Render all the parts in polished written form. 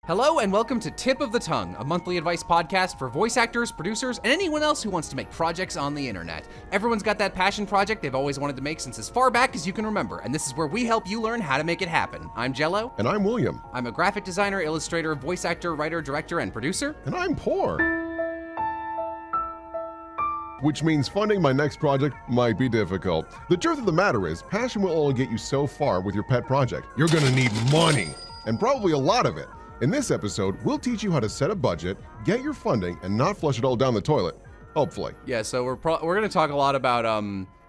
Hello and welcome to Tip of the Tongue, a monthly advice podcast for voice actors, producers, and anyone else who wants to make projects on the internet. Everyone's got that passion project they've always wanted to make since as far back as you can remember, and this is where we help you learn how to make it happen. I'm Jello. And I'm William. I'm a graphic designer, illustrator, voice actor, writer, director, and producer. And I'm poor. Which means funding my next project might be difficult. The truth of the matter is, passion will only get you so far with your pet project. You're gonna need money, and probably a lot of it. In this episode, we'll teach you how to set a budget, get your funding, and not flush it all down the toilet. Hopefully. Yeah, so we're going to talk a lot about,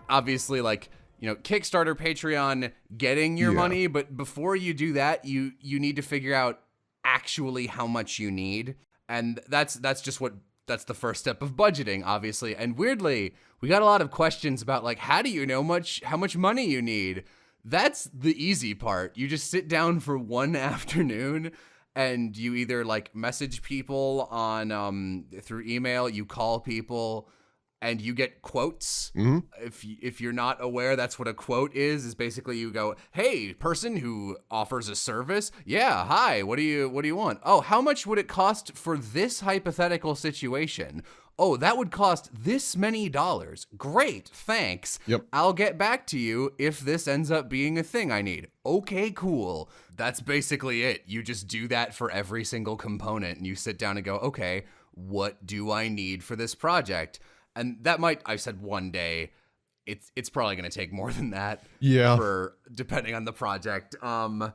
obviously, like, you know, Kickstarter, Patreon, getting your money. But before you do that, you need to figure out actually how much you need. And that's the first step of budgeting, obviously. And weirdly, we got a lot of questions about, like, how do you know how much money you need? That's the easy part. You just sit down for one afternoon and you either like message people on through email, you call people, and you get quotes. Mm-hmm. If you're not aware, that's what a quote is basically you go, hey, person who offers a service, yeah, hi, what do you want? Oh, how much would it cost for this hypothetical situation? Oh, that would cost this many dollars. Great, thanks. Yep. I'll get back to you if this ends up being a thing I need. Okay, cool. That's basically it. You just do that for every single component, and you sit down and go, okay, what do I need for this project? And that I said one day, it's probably going to take more than that. Yeah. For depending on the project, and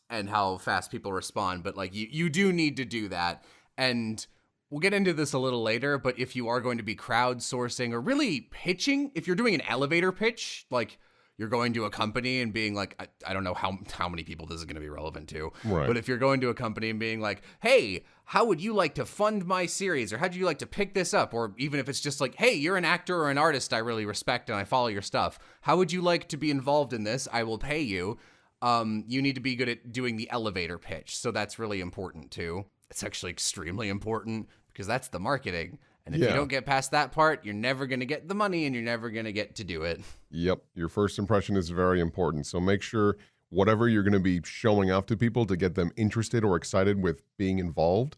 how fast people respond. But like you do need to do that. And we'll get into this a little later, but if you are going to be crowdsourcing or really pitching, if you're doing an elevator pitch, like you're going to a company and being like, I don't know how many people this is going to be relevant to, right. But if you're going to a company and being like, hey, how would you like to fund my series? Or how'd you like to pick this up? Or even if it's just like, hey, you're an actor or an artist I really respect and I follow your stuff. How would you like to be involved in this? I will pay you. You need to be good at doing the elevator pitch. So that's really important too. It's actually extremely important because that's the marketing. And if you don't get past that part, you're never going to get the money and you're never going to get to do it. Yep. Your first impression is very important. So make sure whatever you're going to be showing off to people to get them interested or excited with being involved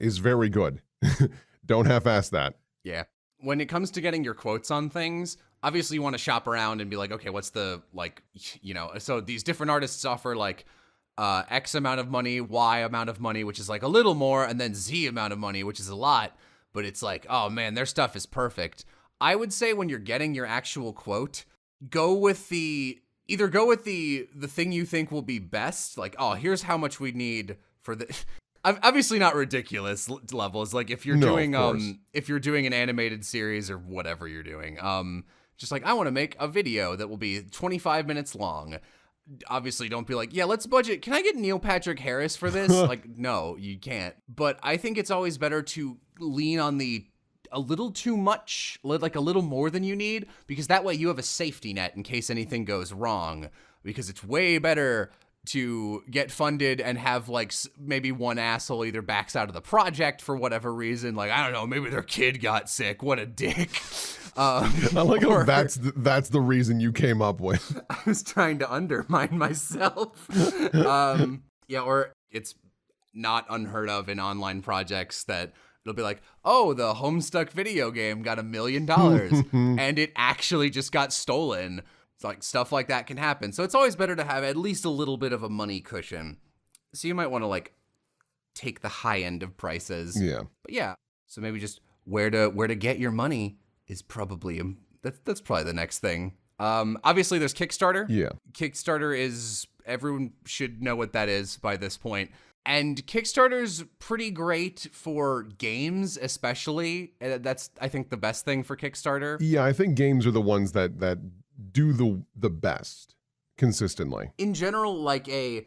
is very good. Don't half-ass that. Yeah. When it comes to getting your quotes on things, obviously you want to shop around and be like, okay, what's the, like, you know, so these different artists offer like X amount of money, Y amount of money, which is like a little more, and then Z amount of money, which is a lot. But it's like, oh man, their stuff is perfect. I would say when you're getting your actual quote, go with the thing you think will be best. Like, oh, here's how much we need for the, obviously not ridiculous levels. Like if you're doing an animated series or whatever you're doing, just like, I want to make a video that will be 25 minutes long. Obviously don't be like, yeah, let's budget. Can I get Neil Patrick Harris for this? Like, no, you can't. But I think it's always better to lean on a little too much, like a little more than you need, because that way you have a safety net in case anything goes wrong, because it's way better to get funded and have like maybe one asshole either backs out of the project for whatever reason. Like, I don't know, maybe their kid got sick. What a dick. I like how that's the reason you came up with. I was trying to undermine myself. Or it's not unheard of in online projects that it'll be like, oh, the Homestuck video game got $1 million and it actually just got stolen. It's like stuff like that can happen. So it's always better to have at least a little bit of a money cushion. So you might want to like take the high end of prices. Yeah. But yeah, so maybe just where to get your money is probably that's probably the next thing. Obviously there's Kickstarter. Yeah. Kickstarter is, everyone should know what that is by this point. And Kickstarter's pretty great for games, especially. That's, I think, the best thing for Kickstarter. Yeah, I think games are the ones that do the best consistently. In general, like hey,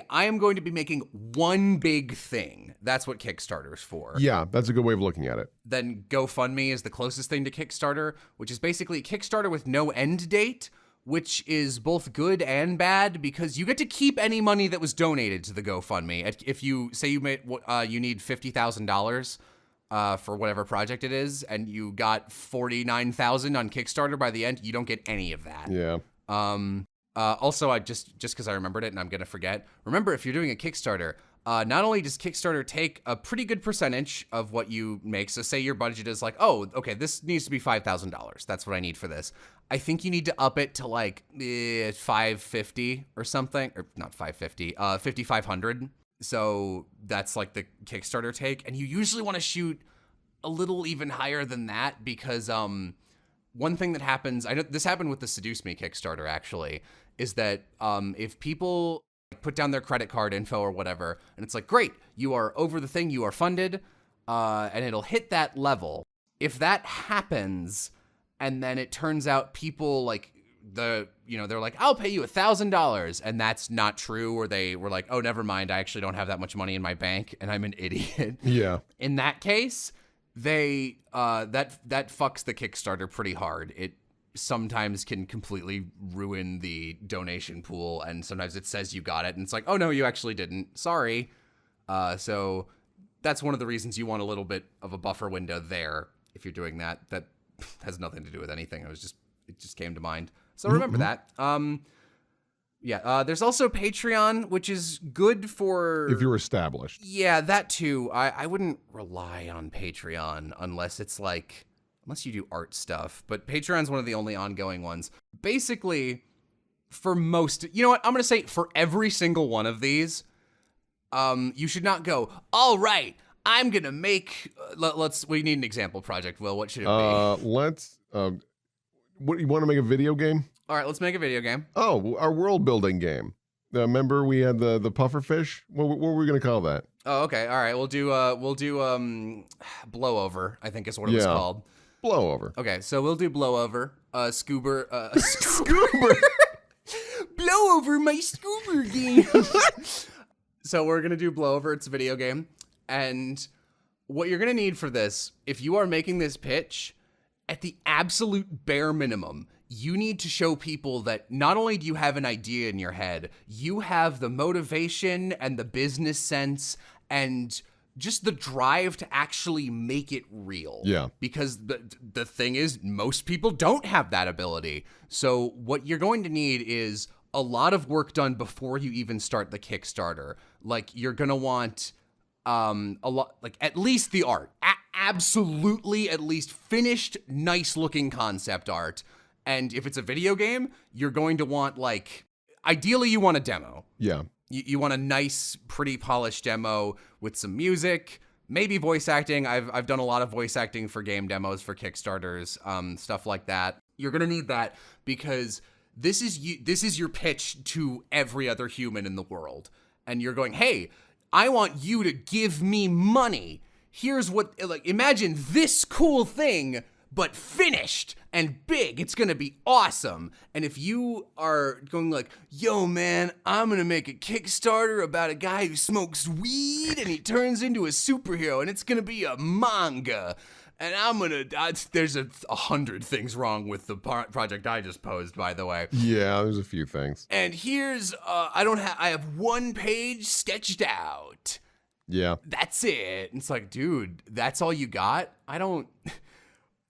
I am going to be making one big thing. That's what Kickstarter's for. Yeah, that's a good way of looking at it. Then GoFundMe is the closest thing to Kickstarter, which is basically Kickstarter with no end date, which is both good and bad because you get to keep any money that was donated to the GoFundMe. If you say you need $50,000 for whatever project it is, and you got $49,000 on Kickstarter by the end, you don't get any of that. Yeah. Also, I just because I remembered it and I'm gonna forget. Remember, if you're doing a Kickstarter, not only does Kickstarter take a pretty good percentage of what you make, so say your budget is like, oh, okay, this needs to be $5,000. That's what I need for this. I think you need to up it to like $550 or something, or not $550, $5,500. So that's like the Kickstarter take, and you usually want to shoot a little even higher than that because one thing that happens, I know this happened with the Seduce Me Kickstarter actually, is that if people put down their credit card info or whatever, and it's like, great, you are over the thing, you are funded, and it'll hit that level. If that happens, and then it turns out people like they're like, I'll pay you $1,000, and that's not true, or they were like, oh, never mind, I actually don't have that much money in my bank, and I'm an idiot. Yeah. In that case, they that fucks the Kickstarter pretty hard. It sometimes can completely ruin the donation pool, and sometimes it says you got it, and it's like, oh no, you actually didn't. Sorry. So that's one of the reasons you want a little bit of a buffer window there if you're doing that. That has nothing to do with anything. It just came to mind. So remember that. There's also Patreon, which is good for if you're established. Yeah, that too. I wouldn't rely on Patreon unless you do art stuff. But Patreon's one of the only ongoing ones. Basically, for most, you know what? I'm going to say for every single one of these, you should not go, all right, I'm going to make, we need an example project, Will. What should it be? What, you want to make a video game? All right, let's make a video game. Oh, our world building game. Remember we had the pufferfish? What were we going to call that? Oh, okay. All right. We'll do blowover, I think is what it was called. Blowover. Okay, so we'll do blowover. Scoober. Scoober. Blowover, my Scoober game. So we're gonna do blowover. It's a video game, and what you're gonna need for this, if you are making this pitch, at the absolute bare minimum, you need to show people that not only do you have an idea in your head, you have the motivation and the business sense and just the drive to actually make it real. Yeah. Because the thing is, most people don't have that ability. So what you're going to need is a lot of work done before you even start the Kickstarter. Like, you're going to want a lot, like at least the art. Absolutely at least finished, nice looking concept art. And if it's a video game, you're going to want, like, ideally you want a demo. Yeah. You want a nice, pretty polished demo with some music, maybe voice acting. I've done a lot of voice acting for game demos for Kickstarters, stuff like that. You're gonna need that because this is your pitch to every other human in the world. And you're going, hey, I want you to give me money. Here's what, like, imagine this cool thing, but finished and big. It's gonna be awesome. And if you are going like, yo man, I'm gonna make a Kickstarter about a guy who smokes weed and he turns into a superhero and it's gonna be a manga. And there's 100 things wrong with the project I just posed, by the way. Yeah, there's a few things. And here's, I have one page sketched out. Yeah. That's it. And it's like, dude, that's all you got?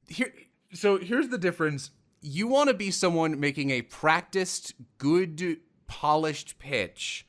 Here's the difference. You want to be someone making a practiced, good, polished pitch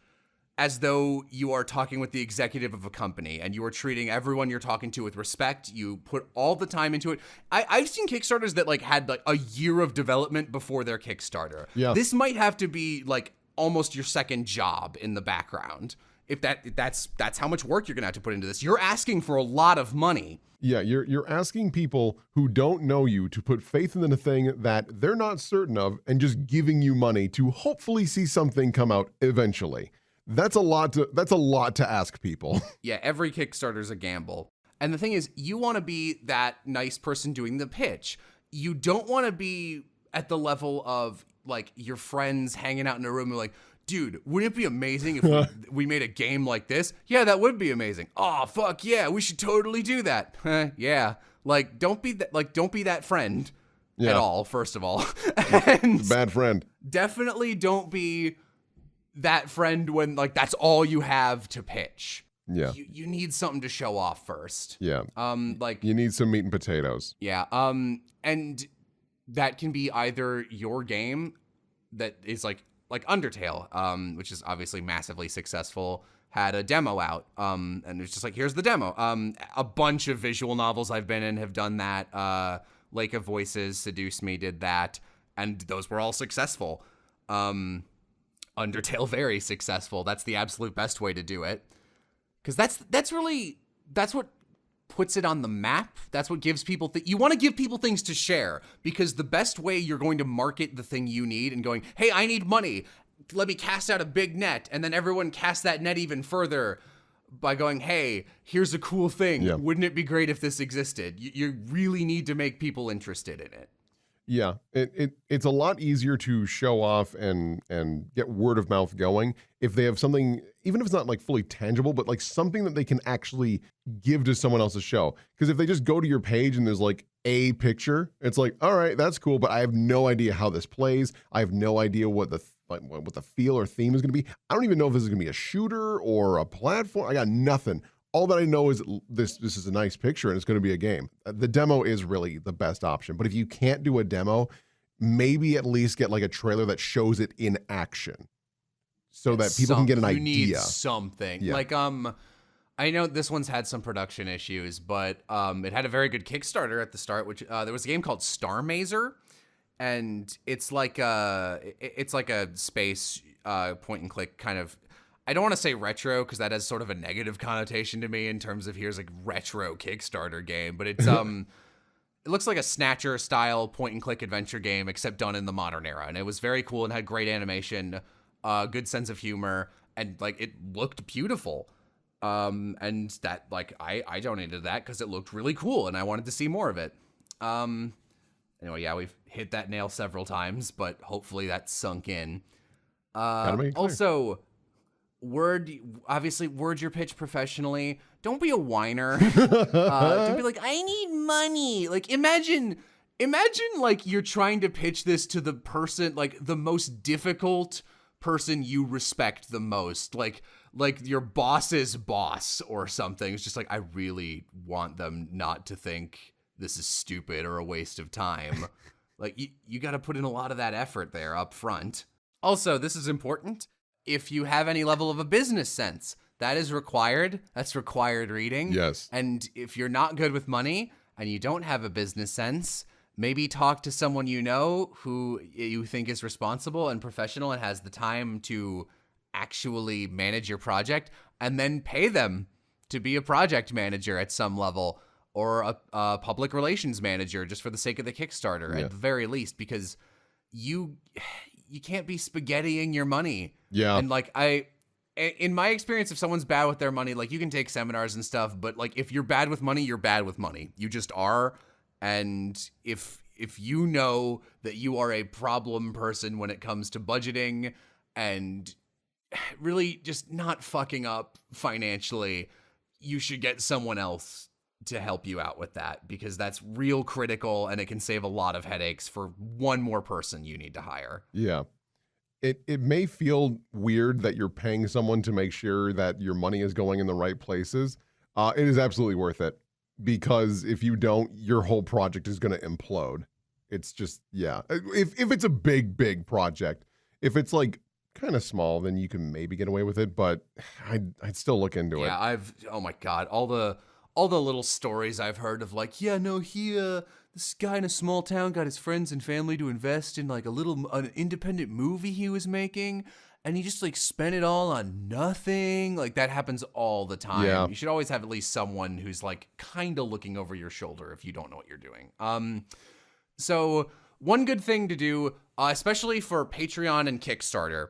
as though you are talking with the executive of a company and you are treating everyone you're talking to with respect. You put all the time into it. I've seen Kickstarters that like had like a year of development before their Kickstarter. Yeah. This might have to be like almost your second job in the background. If that's how much work you're gonna have to put into this. You're asking for a lot of money. Yeah, you're asking people who don't know you to put faith in the thing that they're not certain of and just giving you money to hopefully see something come out eventually. That's a lot to ask people. Yeah, every Kickstarter's a gamble. And the thing is, you want to be that nice person doing the pitch. You don't want to be at the level of like your friends hanging out in a room and like, dude, wouldn't it be amazing if we made a game like this? Yeah, that would be amazing. Oh, fuck yeah, we should totally do that. Yeah, like don't be that friend at all. First of all, and bad friend. Definitely don't be that friend when like that's all you have to pitch. Yeah, you need something to show off first. Yeah, like you need some meat and potatoes. Yeah, and that can be either your game that is like Undertale, which is obviously massively successful. had a demo out, and it's just like, here's the demo. A bunch of visual novels I've been in have done that. Lake of Voices, Seduce Me did that, and those were all successful. Undertale, very successful. That's the absolute best way to do it, because that's what puts it on the map. That's what gives people you want to give people things to share, because the best way you're going to market the thing you need and going, hey, I need money, let me cast out a big net, and then everyone casts that net even further by going, hey, here's a cool thing. Yeah. Wouldn't it be great if this existed? You really need to make people interested in it. Yeah, it's a lot easier to show off and get word of mouth going if they have something, even if it's not like fully tangible, but like something that they can actually give to someone else's show. Because if they just go to your page and there's like a picture, it's like, all right, that's cool, but I have no idea how this plays. I have no idea what the feel or theme is going to be. I don't even know if this is going to be a shooter or a platform. I got nothing. All that I know is this is a nice picture and it's going to be a game. The demo is really the best option. But if you can't do a demo, maybe at least get like a trailer that shows it in action so that people can get an idea. You need something. Yeah. Like, I know this one's had some production issues, but it had a very good Kickstarter at the start, which there was a game called Star Mazer, and it's like a space point and click kind of. I don't want to say retro because that has sort of a negative connotation to me in terms of here's like retro Kickstarter game, but it's it looks like a Snatcher style point and click adventure game except done in the modern era, and it was very cool and had great animation, good sense of humor, and like it looked beautiful. And that like I donated that because it looked really cool and I wanted to see more of it. Anyway, yeah, we've hit that nail several times, but hopefully that's sunk in. Also, word your pitch professionally. Don't be a whiner. Don't be like, I need money. Like imagine like you're trying to pitch this to the person, like the most difficult person you respect the most, like your boss's boss or something. It's just like, I really want them not to think this is stupid or a waste of time. Like you got to put in a lot of that effort there up front. Also, this is important. If you have any level of a business sense, that is required. That's required reading. Yes. And if you're not good with money and you don't have a business sense, maybe talk to someone you know who you think is responsible and professional and has the time to actually manage your project, and then pay them to be a project manager at some level, or a public relations manager just for the sake of the Kickstarter, at the very least, because you can't be spaghettiing your money. Yeah. And like in my experience, if someone's bad with their money, like you can take seminars and stuff, but like if you're bad with money, you're bad with money. You just are. And if you know that you are a problem person when it comes to budgeting and really just not fucking up financially, you should get someone else to help you out with that, because that's real critical and it can save a lot of headaches for one more person you need to hire. Yeah. It may feel weird that you're paying someone to make sure that your money is going in the right places. It is absolutely worth it, because if you don't, your whole project is going to implode. It's just, yeah. If it's a big project, if it's like kind of small, then you can maybe get away with it, but I'd still look into it. Yeah, oh my God, all the little stories I've heard of like, yeah, no, this guy in a small town got his friends and family to invest in like an independent movie he was making, and he just like spent it all on nothing. Like that happens all the time. Yeah. You should always have at least someone who's like kind of looking over your shoulder if you don't know what you're doing. So one good thing to do, especially for Patreon and Kickstarter,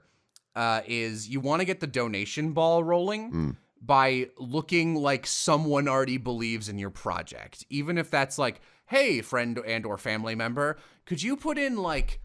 is you want to get the donation ball rolling by looking like someone already believes in your project. Even if that's like, hey, friend and or family member, could you put in like,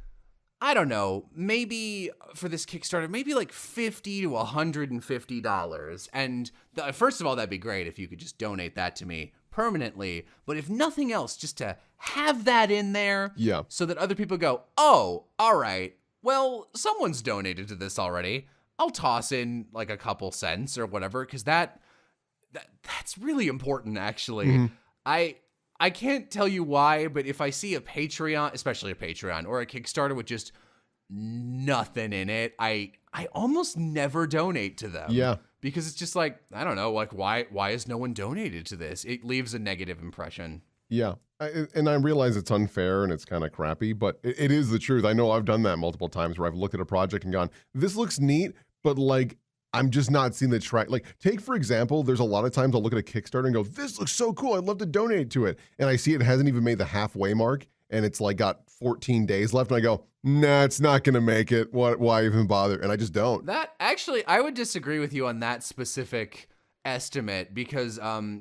I don't know, maybe for this Kickstarter, maybe like $50 to $150. And first of all, that'd be great if you could just donate that to me permanently. But if nothing else, just to have that in there, so that other people go, oh, all right, well, someone's donated to this already. I'll toss in like a couple cents or whatever, because that's really important, actually. Mm-hmm. I can't tell you why, but if I see a Patreon, especially a Patreon or a Kickstarter with just nothing in it, I almost never donate to them. Yeah. because it's just like, I don't know, like why has no one donated to this? It leaves a negative impression. Yeah. And I realize it's unfair and it's kind of crappy, but it is the truth. I know I've done that multiple times where I've looked at a project and gone, this looks neat, but like, I'm just not seeing the track. Like, take, for example, there's a lot of times I'll look at a Kickstarter and go, this looks so cool. I'd love to donate to it. And I see it hasn't even made the halfway mark and it's like got 14 days left. And I go, nah, it's not going to make it. Why even bother? And I just don't. That actually, I would disagree with you on that specific estimate because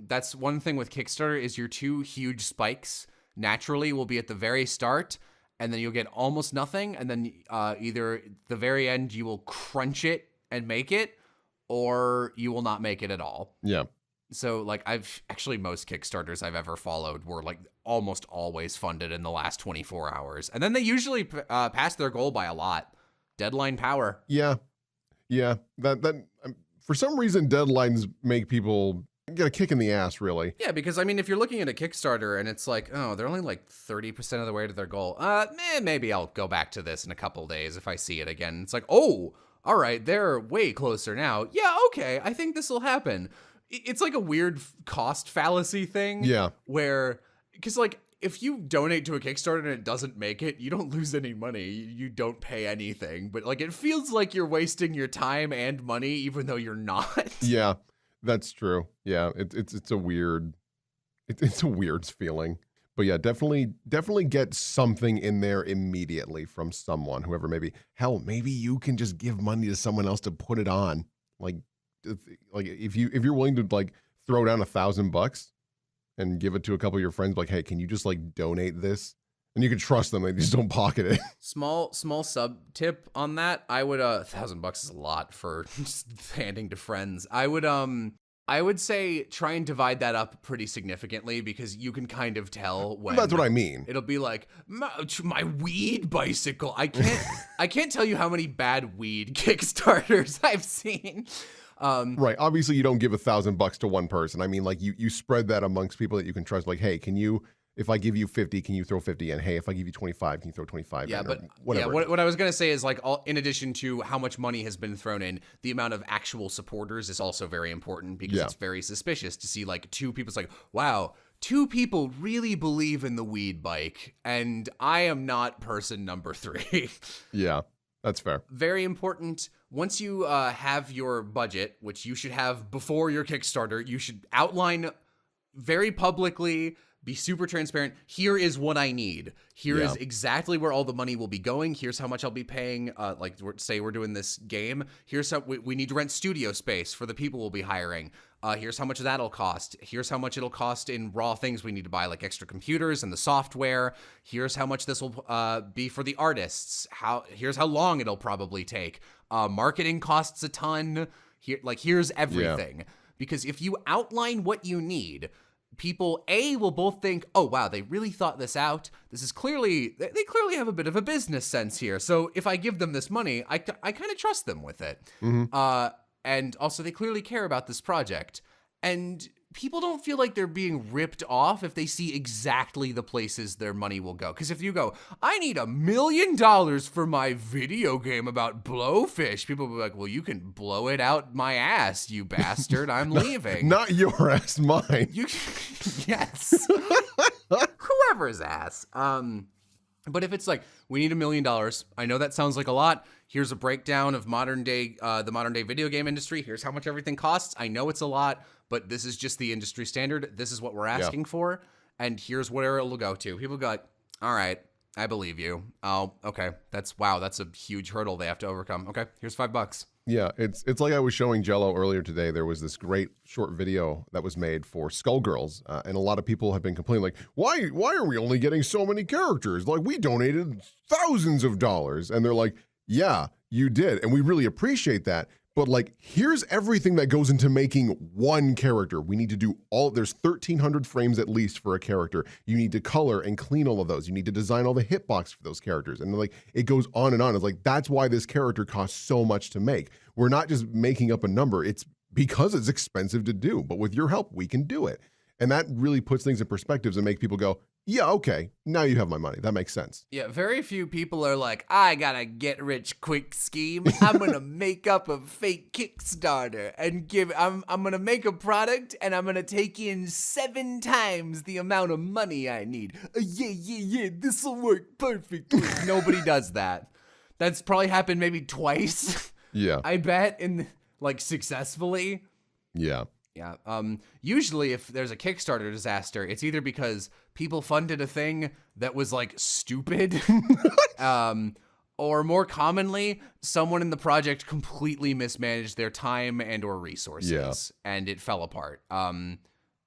that's one thing with Kickstarter is your two huge spikes naturally will be at the very start and then you'll get almost nothing. And then either the very end, you will crunch it and make it, or you will not make it at all. Yeah. So like most Kickstarters I've ever followed were like almost always funded in the last 24 hours. And then they usually pass their goal by a lot. Deadline power. Yeah. Yeah. That for some reason, deadlines make people get a kick in the ass, really. Yeah, because I mean, if you're looking at a Kickstarter and it's like, oh, they're only like 30% of the way to their goal. Maybe I'll go back to this in a couple days if I see it again. It's like, oh, all right, they're way closer now. Yeah, okay, I think this will happen. It's like a weird cost fallacy thing. Yeah. Where, because like, if you donate to a Kickstarter and it doesn't make it, you don't lose any money. You don't pay anything. But like, it feels like you're wasting your time and money, even though you're not. Yeah, that's true. Yeah, it's a weird, it's a weird feeling. But yeah, definitely get something in there immediately from someone, whoever maybe. Hell, maybe you can just give money to someone else to put it on. Like if you're willing to like throw down $1,000 and give it to a couple of your friends, like, hey, can you just like donate this? And you can trust them; they just don't pocket it. Small sub tip on that. I would $1,000 is a lot for just handing to friends. I would say try and divide that up pretty significantly because you can kind of tell when. That's what I mean. It'll be like my weed bicycle. I can't tell you how many bad weed Kickstarters I've seen. Right. Obviously, you don't give $1,000 to one person. I mean, like you spread that amongst people that you can trust. Like, hey, can you? If I give you 50, can you throw 50 in? Hey, if I give you 25, can you throw 25 in? But whatever. Yeah, what I was going to say is like, in addition to how much money has been thrown in, the amount of actual supporters is also very important because it's very suspicious to see like two people. It's like, wow, two people really believe in the weed bike and I am not person number 3. Yeah, that's fair. Very important. Once you have your budget, which you should have before your Kickstarter, you should outline very publicly, be super transparent. Here is what I need. Here is exactly where all the money will be going. Here's how much I'll be paying. Like, say we're doing this game. Here's how we need to rent studio space for the people we'll be hiring. Here's how much that'll cost. Here's how much it'll cost in raw things we need to buy, like extra computers and the software. Here's how much this will be for the artists. Here's how long it'll probably take. Marketing costs a ton. Here's everything. Yeah. Because if you outline what you need, people will both think, oh wow, they really thought this out. This is clearly, they clearly have a bit of a business sense here. So if I give them this money, I kind of trust them with it. Mm-hmm. And also they clearly care about this project. And people don't feel like they're being ripped off if they see exactly the places their money will go. Because if you go, I need $1 million for my video game about blowfish, people will be like, well, you can blow it out my ass, you bastard. I'm leaving. Not your ass, mine. Yes. Whoever's ass. But if it's like, we need $1 million. I know that sounds like a lot. Here's a breakdown of the modern day video game industry. Here's how much everything costs. I know it's a lot, but this is just the industry standard. This is what we're asking for. And here's where it'll go to. People go like, all right, I believe you. Oh, okay. That's a huge hurdle they have to overcome. Okay, here's $5. Yeah, it's like I was showing Jello earlier today. There was this great short video that was made for Skullgirls, and a lot of people have been complaining, like, why are we only getting so many characters? Like, we donated thousands of dollars. And they're like, yeah, you did, and we really appreciate that. But like, here's everything that goes into making one character. We need to do there's 1,300 frames at least for a character. You need to color and clean all of those. You need to design all the hitbox for those characters. And like, it goes on and on. It's like, that's why this character costs so much to make. We're not just making up a number. It's because it's expensive to do, but with your help, we can do it. And that really puts things in perspectives and makes people go, Yeah, okay. Now you have my money. That makes sense. Yeah, very few people are like, I got a get rich quick scheme. I'm going to make up a fake Kickstarter and I'm going to make a product and I'm going to take in 7 times the amount of money I need. Yeah, this will work perfectly. Nobody does that. That's probably happened maybe twice. Yeah. I bet successfully. Yeah. Yeah. Usually if there's a Kickstarter disaster, it's either because people funded a thing that was like stupid, or more commonly, someone in the project completely mismanaged their time and or resources and it fell apart.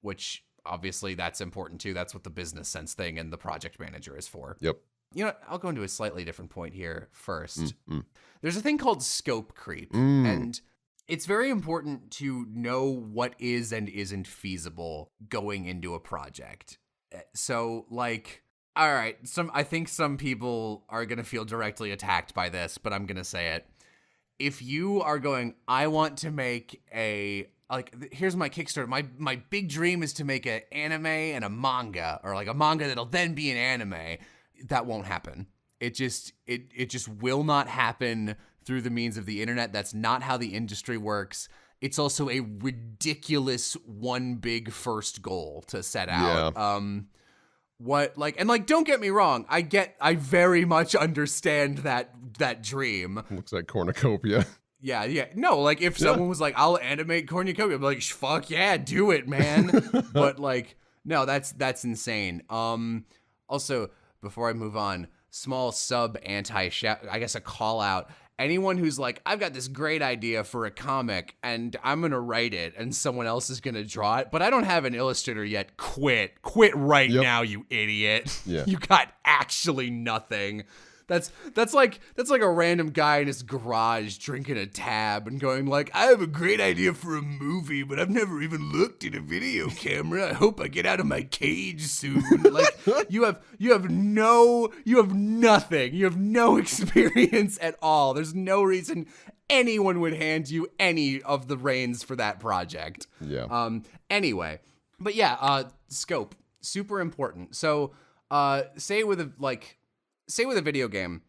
Which obviously that's important too. That's what the business sense thing and the project manager is for. Yep. You know, I'll go into a slightly different point here first. There's a thing called scope creep, Mm. and it's very important to know what is and isn't feasible going into a project. So, like, all right, I think some people are going to feel directly attacked by this, but I'm going to say it. If you are going, I want to make here's my Kickstarter. My big dream is to make an anime and a manga, or like a manga that'll then be an anime. That won't happen. It just will not happen through the means of the internet. That's not how the industry works. It's also a ridiculous one big first goal to set out. Yeah. Don't get me wrong. I very much understand that dream. Looks like cornucopia. Yeah. No, like if someone was like, I'll animate cornucopia, I'm like, fuck yeah, do it, man. But like, no, that's insane. Also, before I move on, small I guess a call out. Anyone who's like, I've got this great idea for a comic and I'm going to write it and someone else is going to draw it, but I don't have an illustrator yet. Quit right now, you idiot. Yeah. You got actually nothing. That's like a random guy in his garage drinking a tab and going like, I have a great idea for a movie, but I've never even looked at a video camera. I hope I get out of my cage soon. Like you have nothing. You have no experience at all. There's no reason anyone would hand you any of the reins for that project. Yeah. Anyway, but yeah, scope, super important. So, say with a video game,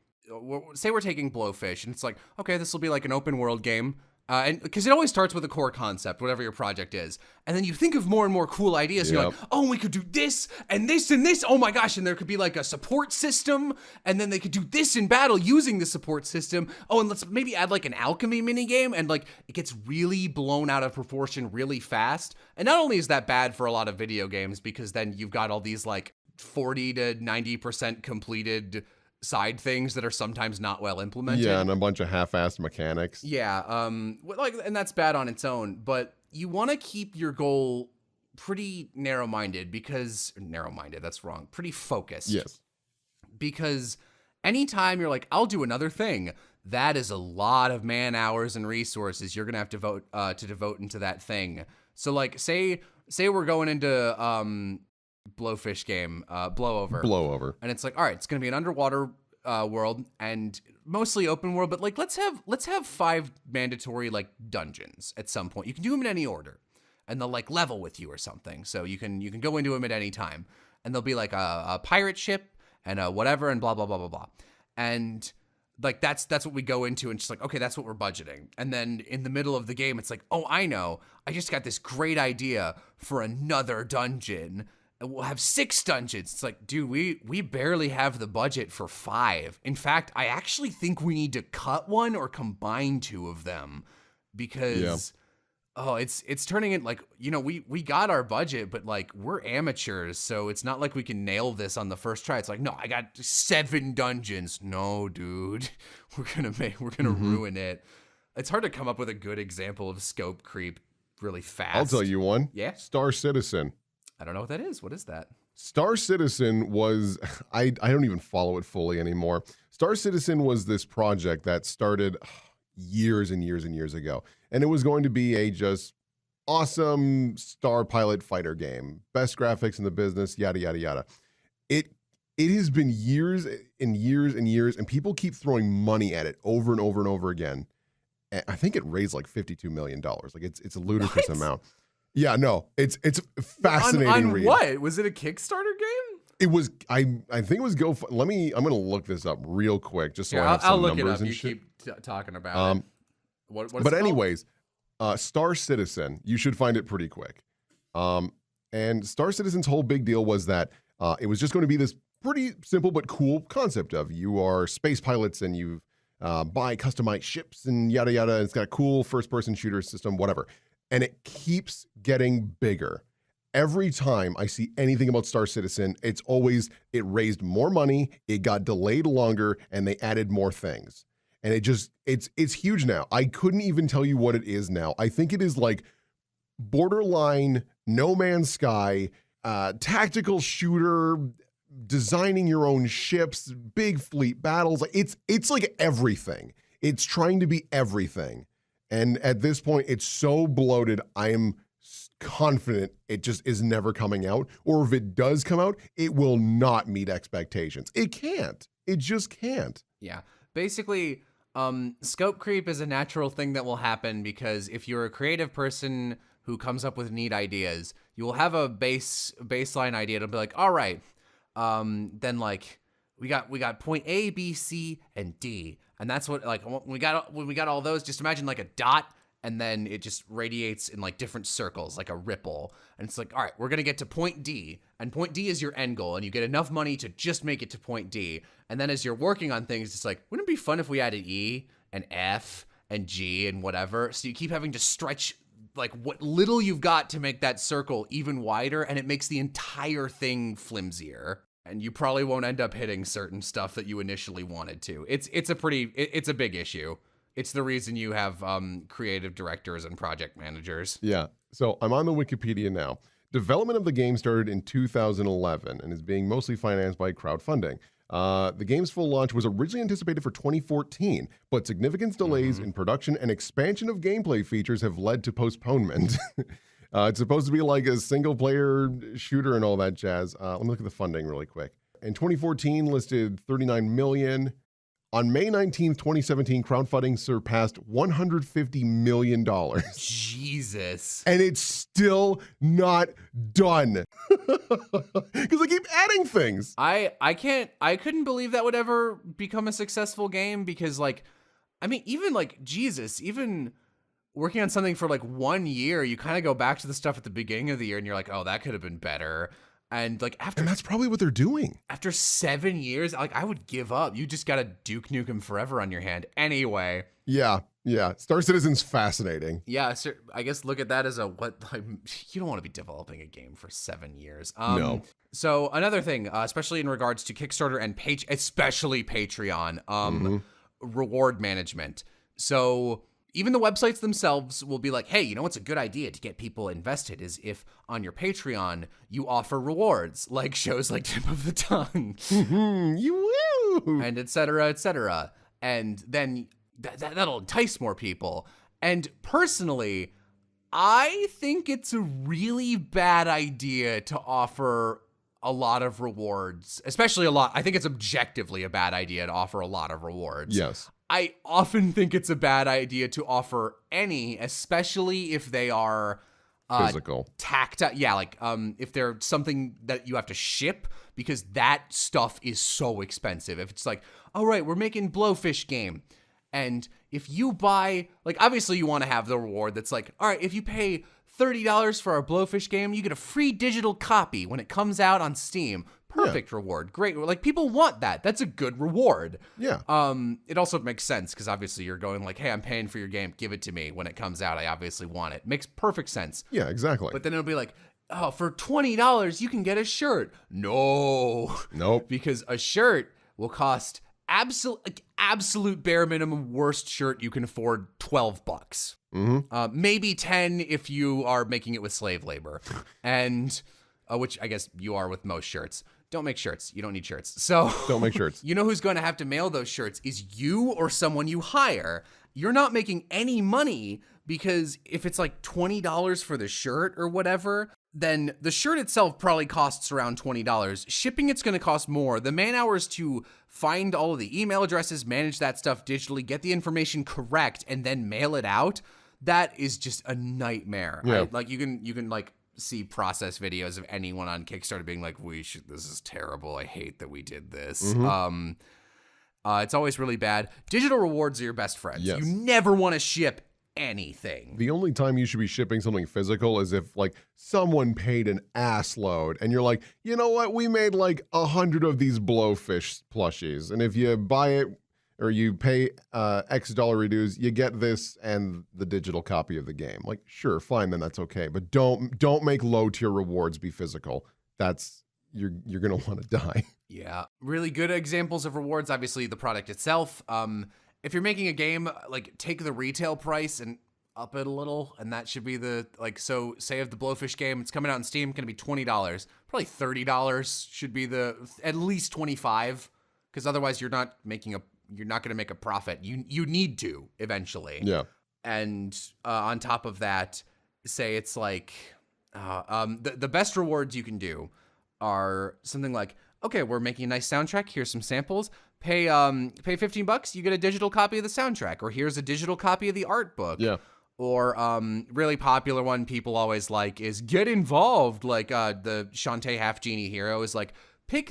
say we're taking Blowfish, and it's like, okay, this will be like an open world game, and because it always starts with a core concept, whatever your project is, and then you think of more and more cool ideas. You're like, oh, we could do this and this and this. Oh my gosh, and there could be like a support system, and then they could do this in battle using the support system. Oh, and let's maybe add like an alchemy mini game, and like it gets really blown out of proportion really fast. And not only is that bad for a lot of video games, because then you've got all these like 40 to 90% completed side things that are sometimes not well implemented. Yeah, and a bunch of half-assed mechanics. Yeah, and that's bad on its own, but you want to keep your goal pretty narrow-minded, that's wrong, pretty focused. Yes. Because anytime you're like, I'll do another thing, that is a lot of man hours and resources you're going to have to devote into that thing. So like, say we're going into, Blowfish game, Blowover. And it's like, all right, it's going to be an underwater world and mostly open world, but like let's have 5 mandatory like dungeons at some point. You can do them in any order, and they'll like level with you or something. So you can go into them at any time, and there'll be like a pirate ship and a whatever and blah blah blah blah blah. And like that's what we go into, and just like, okay, that's what we're budgeting. And then in the middle of the game, it's like, oh, I know, I just got this great idea for another dungeon. And we'll have 6 dungeons. It's like, dude, we barely have the budget for 5. In fact, I actually think we need to cut one or combine 2 of them, because it's turning in like, you know, we got our budget, but like we're amateurs, so it's not like we can nail this on the first try. It's like, no, I got 7 dungeons. No, dude, we're gonna ruin it. It's hard to come up with a good example of scope creep really fast. I'll tell you one. Yeah. Star Citizen. I don't know what that is. What is that? Star Citizen was, I don't even follow it fully anymore. Star Citizen was this project that started years and years and years ago. And it was going to be a just awesome star pilot fighter game. Best graphics in the business, yada, yada, yada. It has been years and years and years, and people keep throwing money at it over and over and over again. And I think it raised like $52 million. Like it's a ludicrous amount. Yeah, no, it's fascinating. On read. What? Was it a Kickstarter game? It was I think it was I'm gonna look this up real quick just so I have some I'll look it numbers up. and You shit. keep talking about it. What is But it called? anyways, Star Citizen, you should find it pretty quick. And Star Citizen's whole big deal was that it was just going to be this pretty simple but cool concept of you are space pilots and you buy customized ships and yada yada. And it's got a cool first-person shooter system, whatever. And it keeps getting bigger. Every time I see anything about Star Citizen, it raised more money, it got delayed longer, and they added more things. And it's huge now. I couldn't even tell you what it is now. I think it is like borderline No Man's Sky, tactical shooter, designing your own ships, big fleet battles. It's like everything. It's trying to be everything. And at this point, it's so bloated, I am confident it just is never coming out. Or if it does come out, it will not meet expectations. It can't. It just can't. Yeah. Basically, scope creep is a natural thing that will happen because if you're a creative person who comes up with neat ideas, you will have a baseline idea. It'll be like, all right, then like we got point A, B, C, and D. And that's what, like, when we got all those, just imagine like a dot, and then it just radiates in like different circles, like a ripple. And it's like, all right, we're going to get to point D, and point D is your end goal, and you get enough money to just make it to point D. And then as you're working on things, it's like, wouldn't it be fun if we added E and F and G and whatever? So you keep having to stretch like what little you've got to make that circle even wider, and it makes the entire thing flimsier. And you probably won't end up hitting certain stuff that you initially wanted to. It's a big issue. It's the reason you have creative directors and project managers. Yeah. So I'm on the Wikipedia now. Development of the game started in 2011 and is being mostly financed by crowdfunding. The game's full launch was originally anticipated for 2014, but significant delays in production and expansion of gameplay features have led to postponement. It's supposed to be like a single-player shooter and all that jazz. Let me look at the funding really quick. In 2014, listed $39 million. On May 19th, 2017, crowdfunding surpassed $150 million. Jesus. And it's still not done. Because they keep adding things. I couldn't believe that would ever become a successful game because, like, I mean, even, like, Jesus, even working on something for, like, 1 year, you kind of go back to the stuff at the beginning of the year and you're like, oh, that could have been better. And like and that's probably what they're doing. After 7 years, like I would give up. You just got to Duke Nukem Forever on your hand. Anyway. Yeah. Star Citizen's fascinating. Yeah, so I guess look at that as you don't want to be developing a game for 7 years. No. So another thing, especially in regards to Kickstarter and especially Patreon, reward management. So even the websites themselves will be like, hey, you know what's a good idea to get people invested is if on your Patreon you offer rewards, like shows like Tip of the Tongue. You will. And et cetera, et cetera. And then that'll entice more people. And personally, I think it's a really bad idea to offer a lot of rewards, especially I think it's objectively a bad idea to offer a lot of rewards. Yes. I often think it's a bad idea to offer any, especially if they are physical. Tactile. Yeah, like if they're something that you have to ship, because that stuff is so expensive. If it's like, all right, we're making Blowfish game. And if you buy, like, obviously you want to have the reward that's like, all right, if you pay $30 for our Blowfish game, you get a free digital copy when it comes out on Steam. Perfect reward. Great. Like, people want that. That's a good reward. Yeah. It also makes sense because obviously you're going like, hey, I'm paying for your game. Give it to me when it comes out. I obviously want it. Makes perfect sense. Yeah, exactly. But then it'll be like, oh, for $20, you can get a shirt. No. Nope. Because a shirt will cost absolute bare minimum worst shirt you can afford $12. Maybe 10 if you are making it with slave labor. And which I guess you are with most shirts. Don't make shirts. You don't need shirts. So don't make shirts. You know who's going to have to mail those shirts is you or someone you hire. You're not making any money because if it's like $20 for the shirt or whatever, then the shirt itself probably costs around $20. Shipping, it's going to cost more. The man hours to find all of the email addresses, manage that stuff digitally, get the information correct, and then mail it out, that is just a nightmare. Yeah. Like you can like see process videos of anyone on Kickstarter being like, this is terrible. I hate that we did this. It's always really bad. Digital rewards are your best friends. Yes. You never want to ship anything. The only time you should be shipping something physical is if like someone paid an ass load and you're like, you know what, we made like 100 of these blowfish plushies, and if you buy it or you pay X dollar dues, you get this and the digital copy of the game. Like, sure, fine, then that's okay, but don't make low tier rewards be physical. That's you're gonna want to die. Yeah, really good examples of rewards. Obviously, the product itself. If you're making a game, like take the retail price and up it a little, and that should be the So say of the Blowfish game, it's coming out on Steam, going to be $20. Probably $30 should be at least $25, because otherwise you're not going to make a profit. You need to eventually. Yeah. And on top of that, say it's like the best rewards you can do are something like, okay, we're making a nice soundtrack. Here's some samples. Pay $15, you get a digital copy of the soundtrack, or here's a digital copy of the art book. Yeah. Or really popular one people always like is get involved. Like the Shantae Half Genie Hero is like, pick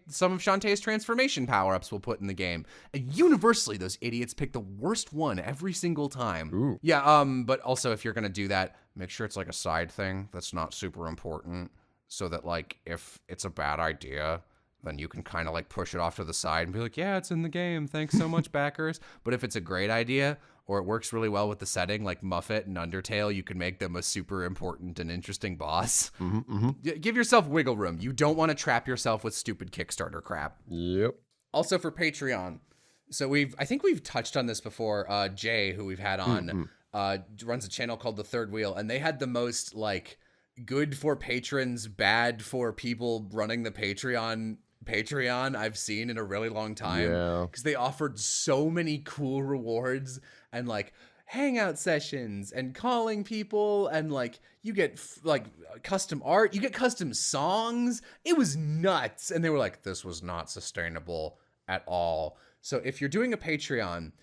some of Shantae's transformation power-ups we'll put in the game. And universally, those idiots pick the worst one every single time. Ooh. Yeah, but also if you're gonna do that, make sure it's like a side thing that's not super important, so that like if it's a bad idea, then you can kind of like push it off to the side and be like, yeah, it's in the game. Thanks so much, backers. But if it's a great idea or it works really well with the setting, like Muffet and Undertale, you can make them a super important and interesting boss. Give yourself wiggle room. You don't want to trap yourself with stupid Kickstarter crap. Yep. Also for Patreon. So I think we've touched on this before. Jay, who we've had on, runs a channel called The Third Wheel, and they had the most like good for patrons, bad for people running the Patreon I've seen in a really long time. Yeah. Because they offered so many cool rewards and like hangout sessions and calling people, and like you get like custom art, you get custom songs. It was nuts. And they were like, this was not sustainable at all. So if you're doing a Patreon,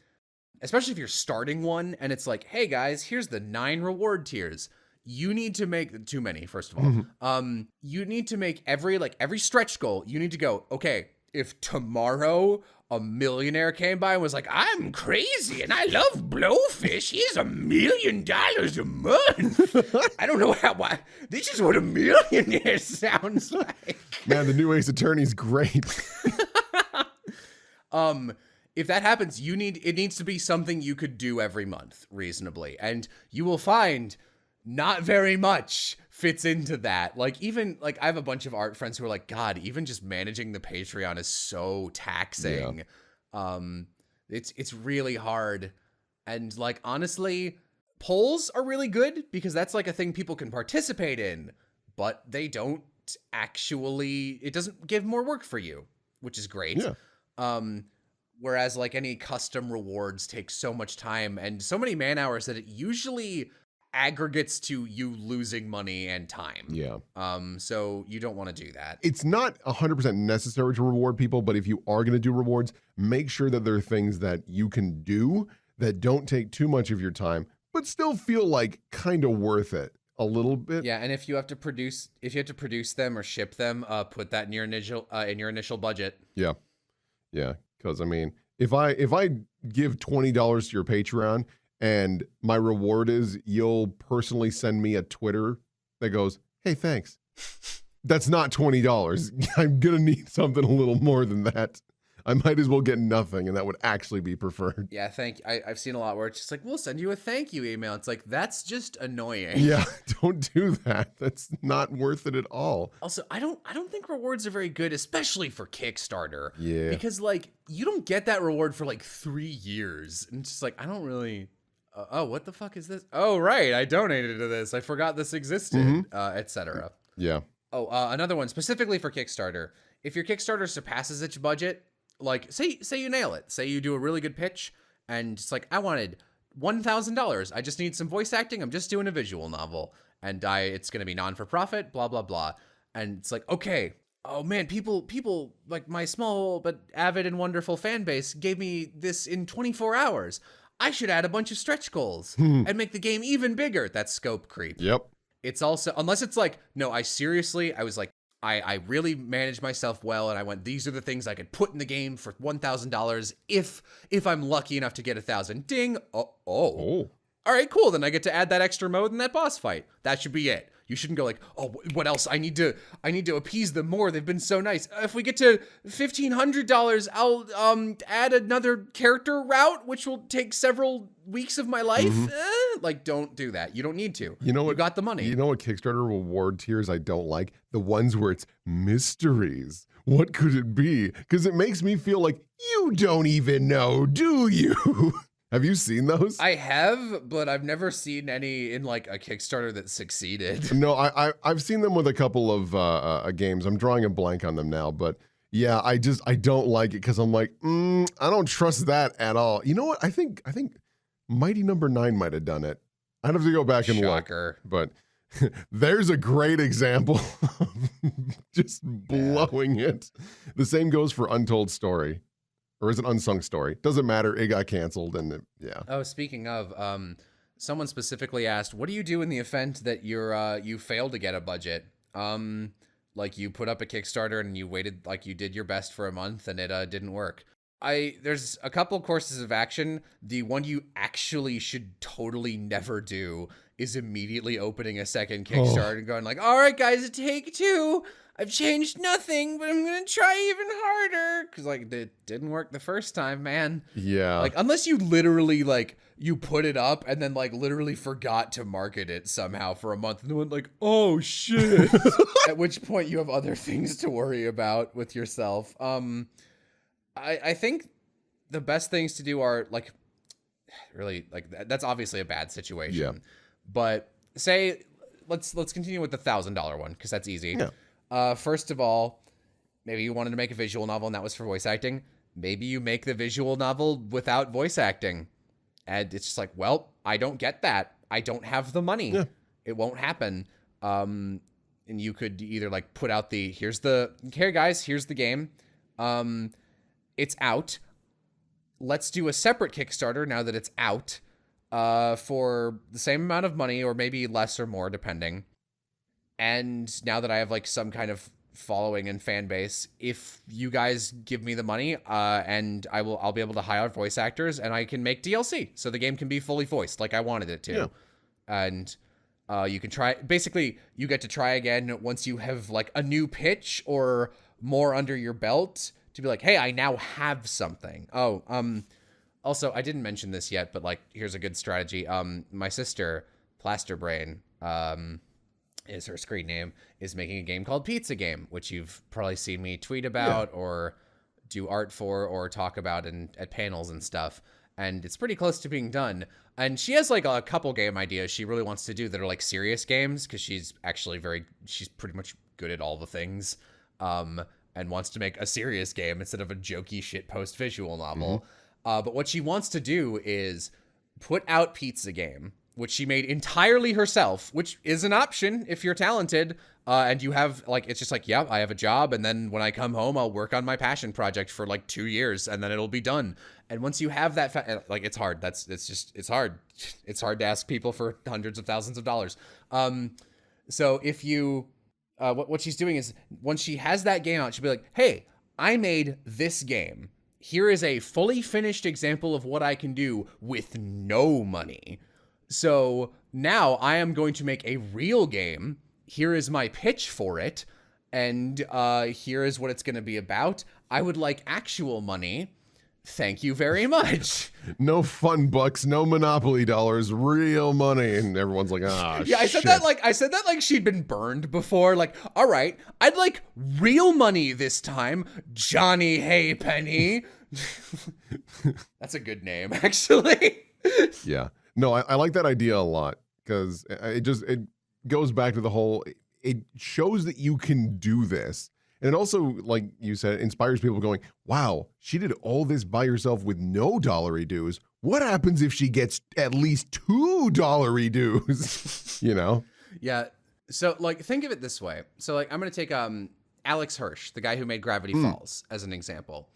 especially if you're starting one and it's like, hey guys, here's the 9 reward tiers. You need to make too many, first of all. You need to make every stretch goal. You need to go, okay, if tomorrow a millionaire came by and was like, I'm crazy and I love Blowfish, he's $1 million a month. I don't know why. This is what a millionaire sounds like. Man, the new Ace Attorney's great. If that happens, it needs to be something you could do every month reasonably. And you will find not very much fits into that. Like even like I have a bunch of art friends who are like, God, even just managing the Patreon is so taxing. Yeah. It's really hard. And like honestly, polls are really good because that's like a thing people can participate in, but they don't actually, it doesn't give more work for you, which is great. Yeah. Whereas like any custom rewards take so much time and so many man hours that it usually aggregates to you losing money and time. Yeah. So you don't want to do that. It's not 100% necessary to reward people, but if you are going to do rewards, make sure that there are things that you can do that don't take too much of your time, but still feel like kind of worth it a little bit. Yeah, and if you have to produce them or ship them, put that in your initial budget. Yeah. Yeah, because I mean, if I give $20 to your Patreon and my reward is you'll personally send me a Twitter that goes, hey, thanks. That's not $20. I'm going to need something a little more than that. I might as well get nothing, and that would actually be preferred. Yeah, I've seen a lot where it's just like, we'll send you a thank you email. It's like, that's just annoying. Yeah, don't do that. That's not worth it at all. Also, I don't think rewards are very good, especially for Kickstarter. Yeah. Because like, you don't get that reward for like 3 years. And it's just like, I don't really... oh, what the fuck is this? Oh, right. I donated to this. I forgot this existed, etc. Yeah. Oh, another one specifically for Kickstarter. If your Kickstarter surpasses its budget, like say you nail it. Say you do a really good pitch and it's like, I wanted $1,000. I just need some voice acting. I'm just doing a visual novel and it's going to be non-for-profit, blah, blah, blah. And it's like, okay. Oh man, people like my small but avid and wonderful fan base gave me this in 24 hours. I should add a bunch of stretch goals and make the game even bigger. That's scope creep. Yep. it's also, unless it's like, no, I was like, I really managed myself well, and I went, these are the things I could put in the game for $1,000 if I'm lucky enough to get 1,000. Ding. Oh. All right, cool. Then I get to add that extra mode in that boss fight. That should be it. You shouldn't go like, oh, what else? I need to appease them more. They've been so nice. If we get to $1,500, I'll add another character route, which will take several weeks of my life. Like, don't do that. You don't need to. You know what? You got the money. You know what Kickstarter reward tiers I don't like? The ones where it's mysteries. What could it be? Because it makes me feel like you don't even know, do you? Have you seen those? I have, but I've never seen any in like a Kickstarter that succeeded. No, I've seen them with a couple of games. I'm drawing a blank on them now, but yeah, I don't like it because I'm like, I don't trust that at all. You know what? I think Mighty Number 9 might have done it. I'd have to go back and Shocker. look, but there's a great example of just blowing it. The same goes for Untold Story. Or is it Unsung Story? Doesn't matter. It got canceled, and yeah. Oh, speaking of, someone specifically asked, "What do you do in the event that you fail to get a budget? Like you put up a Kickstarter and you waited, like you did your best for a month and it didn't work." There's a couple courses of action. The one you actually should totally never do is immediately opening a second Kickstarter and going like, "All right, guys, take 2. I've changed nothing, but I'm going to try even harder." Because, like, it didn't work the first time, man. Yeah. Like, unless you literally, like, you put it up and then, like, literally forgot to market it somehow for a month. And then went like, oh, shit. At which point you have other things to worry about with yourself. I think the best things to do are, like, really, like, that's obviously a bad situation. Yeah. But say, let's continue with the $1,000 one, because that's easy. Yeah. First of all, maybe you wanted to make a visual novel and that was for voice acting. Maybe you make the visual novel without voice acting. And it's just like, well, I don't get that. I don't have the money. Yeah. It won't happen. And you could either like put out here guys, here's the game. It's out. Let's do a separate Kickstarter now that it's out, for the same amount of money or maybe less or more depending. And now that I have like some kind of following and fan base, if you guys give me the money, and I'll be able to hire voice actors and I can make DLC so the game can be fully voiced like I wanted it to. Yeah. And you can basically you get to try again once you have like a new pitch or more under your belt to be like, hey, I now have something. Also, I didn't mention this yet, but like here's a good strategy. My sister, Plasterbrain, is her screen name, is making a game called Pizza Game, which you've probably seen me tweet about or do art for or talk about at panels and stuff. And it's pretty close to being done. And she has like a couple game ideas she really wants to do that are like serious games because she's pretty much good at all the things, and wants to make a serious game instead of a jokey shitpost visual novel. But what she wants to do is put out Pizza Game, which she made entirely herself, which is an option if you're talented, and you have, like, it's just like, yeah, I have a job, and then when I come home, I'll work on my passion project for, like, 2 years, and then it'll be done. And once you have that, like, it's hard. It's hard. It's hard to ask people for hundreds of thousands of dollars. So if you, what she's doing is, once she has that game out, she'll be like, hey, I made this game. Here is a fully finished example of what I can do with no money. So now I am going to make a real game. Here is my pitch for it. And here is what it's going to be about. I would like actual money. Thank you very much. No fun bucks, no Monopoly dollars, real money. And everyone's like, yeah, I said that like she'd been burned before. Like, all right, I'd like real money this time. Johnny Haypenny. That's a good name, actually. Yeah. No, I like that idea a lot because it goes back to the whole, it shows that you can do this. And it also, like you said, inspires people going, wow, she did all this by herself with no dollary dues. What happens if she gets at least $2 dues? You know? Yeah. So, like, think of it this way. So, like, I'm going to take Alex Hirsch, the guy who made Gravity Falls, as an example.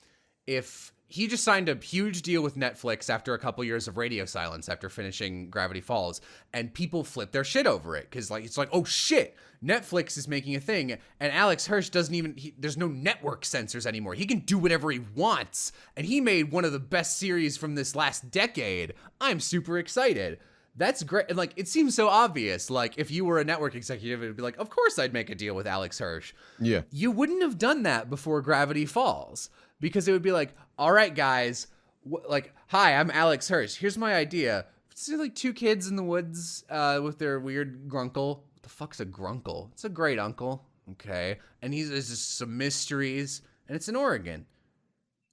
If he just signed a huge deal with Netflix after a couple years of radio silence after finishing Gravity Falls, and people flip their shit over it because like it's like, oh shit, Netflix is making a thing, and Alex Hirsch doesn't even there's no network censors anymore. He can do whatever he wants, and he made one of the best series from this last decade. I'm super excited. That's great. And like, it seems so obvious. Like, if you were a network executive, it'd be like, of course I'd make a deal with Alex Hirsch. Yeah. You wouldn't have done that before Gravity Falls, because it would be like, all right, guys, like, hi, I'm Alex Hirsch. Here's my idea. It's like two kids in the woods with their weird grunkle. What the fuck's a grunkle? It's a great uncle. Okay. And there's just some mysteries, and it's in Oregon.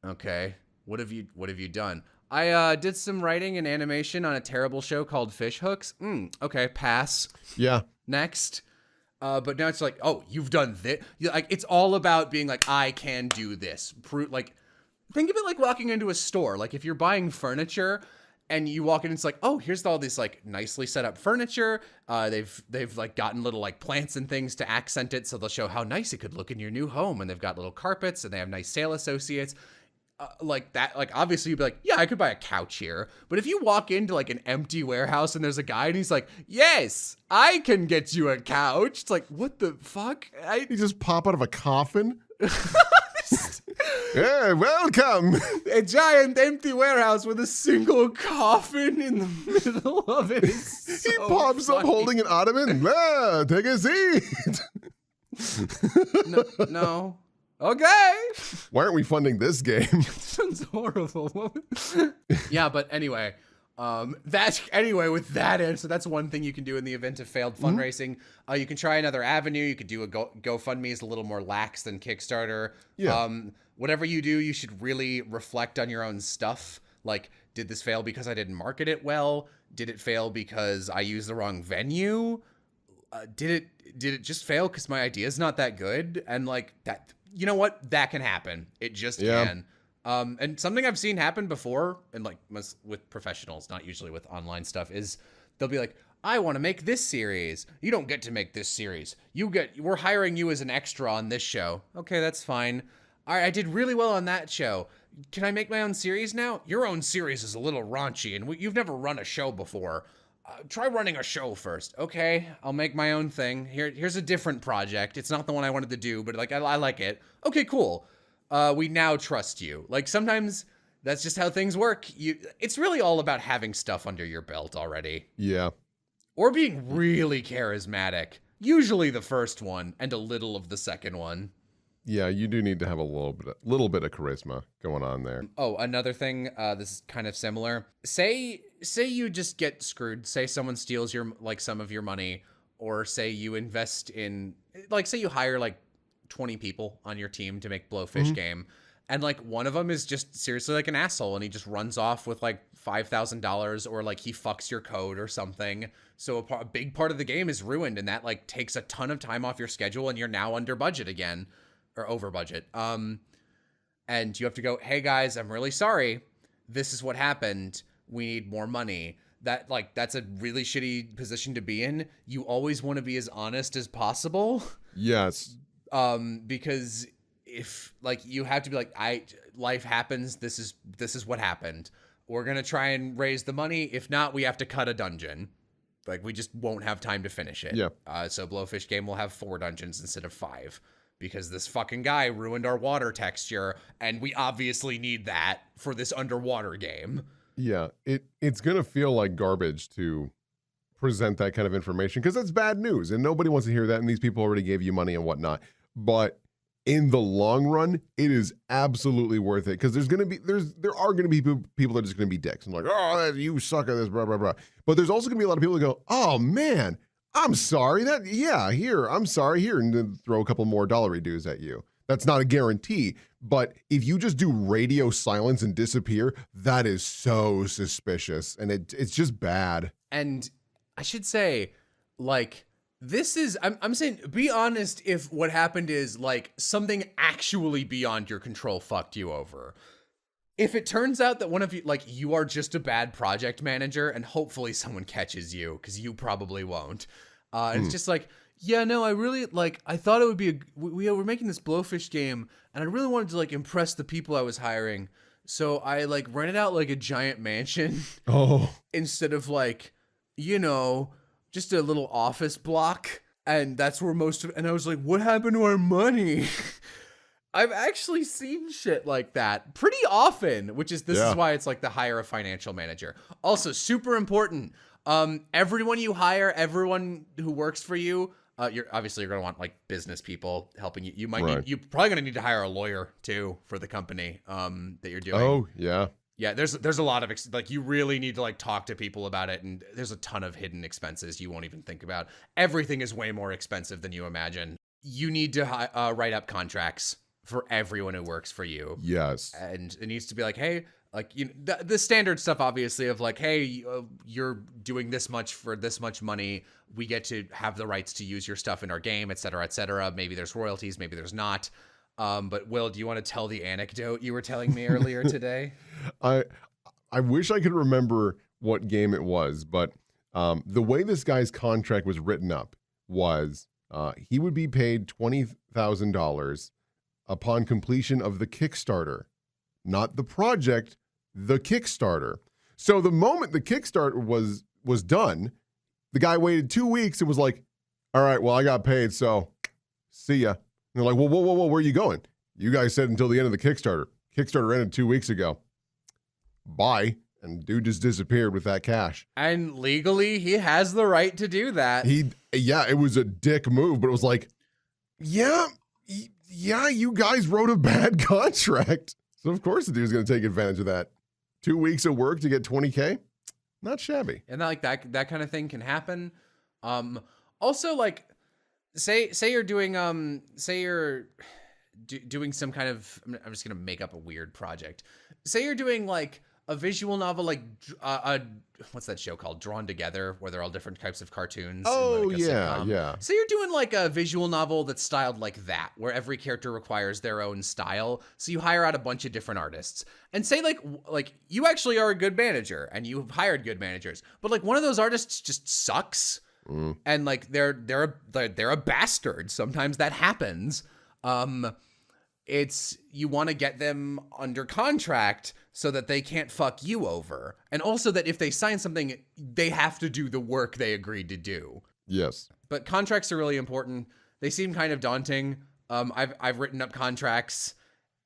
Okay. What have you done? I did some writing and animation on a terrible show called Fish Hooks. Okay, pass. Yeah. Next. But now it's like, oh, you've done this. Like, it's all about being like, I can do this. Like, think of it like walking into a store. Like, if you're buying furniture and you walk in, it's like, oh, here's all this like nicely set up furniture. They've like gotten little like plants and things to accent it, so they'll show how nice it could look in your new home. And they've got little carpets, and they have nice sale associates. Like that, like obviously you'd be like, yeah, I could buy a couch here. But if you walk into like an empty warehouse and there's a guy and he's like, yes, I can get you a couch. It's like, what the fuck? You just pop out of a coffin? Yeah, welcome. A giant empty warehouse with a single coffin in the middle of it. So he pops up holding an ottoman. Take a seat. No. Okay. Why aren't we funding this game? Sounds horrible. Yeah, but anyway, with that answer, that's one thing you can do in the event of failed fundraising. You can try another avenue. You could do a GoFundMe is a little more lax than Kickstarter. Yeah. Whatever you do, you should really reflect on your own stuff. Like, did this fail because I didn't market it well? Did it fail because I used the wrong venue? Did it just fail because my idea is not that good? And like that. You know what? That can happen. It just can. And something I've seen happen before, and like with professionals, not usually with online stuff, is they'll be like, I want to make this series. You don't get to make this series. We're hiring you as an extra on this show. Okay, that's fine. All right, I did really well on that show. Can I make my own series now? Your own series is a little raunchy, and you've never run a show before. Try running a show first. Okay, I'll make my own thing. Here's a different project. It's not the one I wanted to do, but like I like it. Okay, cool. We now trust you. Like sometimes that's just how things work. It's really all about having stuff under your belt already. Yeah. Or being really charismatic. Usually the first one and a little of the second one. Yeah, you do need to have a little bit of charisma going on there. Oh, another thing, this is kind of similar. Say you just get screwed. Say someone steals some of your money, or say you invest in, like, say you hire like 20 people on your team to make Blowfish game, and like one of them is just seriously like an asshole, and he just runs off with like $5,000, or like he fucks your code or something. So a big part of the game is ruined, and that like takes a ton of time off your schedule, and you're now under budget again. Or over budget. And you have to go, hey guys, I'm really sorry. This is what happened. We need more money. That's a really shitty position to be in. You always want to be as honest as possible. Yes. Because if like you have to be like, life happens. This is what happened. We're gonna try and raise the money. If not, we have to cut a dungeon. Like we just won't have time to finish it. Yeah. So Blowfish game will have 4 dungeons instead of 5. Because this fucking guy ruined our water texture, and we obviously need that for this underwater game. Yeah, it's going to feel like garbage to present that kind of information, because that's bad news, and nobody wants to hear that, and these people already gave you money and whatnot. But in the long run, it is absolutely worth it, because there are going to be people that are just going to be dicks, and like, oh, you suck at this, blah, blah, blah. But there's also going to be a lot of people that go, oh, man, I'm sorry I'm sorry here, and then throw a couple more dollar dues at you. That's not a guarantee, but if you just do radio silence and disappear, that is so suspicious, and it's just bad. And I should say, like, this is, I'm saying, be honest if what happened is, like, something actually beyond your control fucked you over. If it turns out that one of you, like, you are just a bad project manager, and hopefully someone catches you, because you probably won't. It's just like, yeah, no, I really, like, I thought it would be, we were making this Blowfish game, and I really wanted to, like, impress the people I was hiring. So I like rented out like a giant mansion Oh, instead of like, just a little office block. And that's where and I was like, what happened to our money? I've actually seen shit like that pretty often, which is, this is why it's like the hire a financial manager. Also super important. Everyone you hire, everyone who works for you, you're going to want like business people helping you. You might you're probably going to need to hire a lawyer too for the company, that you're doing. Oh, yeah. Yeah, there's a lot of like, you really need to like talk to people about it, and there's a ton of hidden expenses you won't even think about. Everything is way more expensive than you imagine. You need to write up contracts for everyone who works for you. Yes. And it needs to be like, hey, like, the standard stuff, obviously, of like, hey, you're doing this much for this much money. We get to have the rights to use your stuff in our game, et cetera, et cetera. Maybe there's royalties, maybe there's not. But Will, do you want to tell the anecdote you were telling me earlier today? I wish I could remember what game it was, but the way this guy's contract was written up was he would be paid $20,000 upon completion of the Kickstarter, not the project, the Kickstarter. So the moment the Kickstarter was done, the guy waited 2 weeks and was like, all right, well, I got paid, so see ya. And they're like, whoa, where are you going? You guys said until the end of the Kickstarter. Kickstarter ended 2 weeks ago. Bye. And dude just disappeared with that cash. And legally, he has the right to do that. It was a dick move, but it was like, yeah, you guys wrote a bad contract. So of course the dude's going to take advantage of that. 2 weeks of work to get $20K? Not shabby. And like that kind of thing can happen. Also, like, say you're doing doing some kind of, I'm just gonna make up a weird project. Say you're doing like a visual novel, like what's that show called, Drawn Together, where they're all different types of cartoons. Oh, like yeah. So you're doing like a visual novel that's styled like that, where every character requires their own style. So you hire out a bunch of different artists, and say like you actually are a good manager and you've hired good managers, but like one of those artists just sucks. And like they're a bastard. Sometimes that happens. You want to get them under contract so that they can't fuck you over, and also that if they sign something, they have to do the work they agreed to do. Yes. But contracts are really important. They seem kind of daunting. I've written up contracts.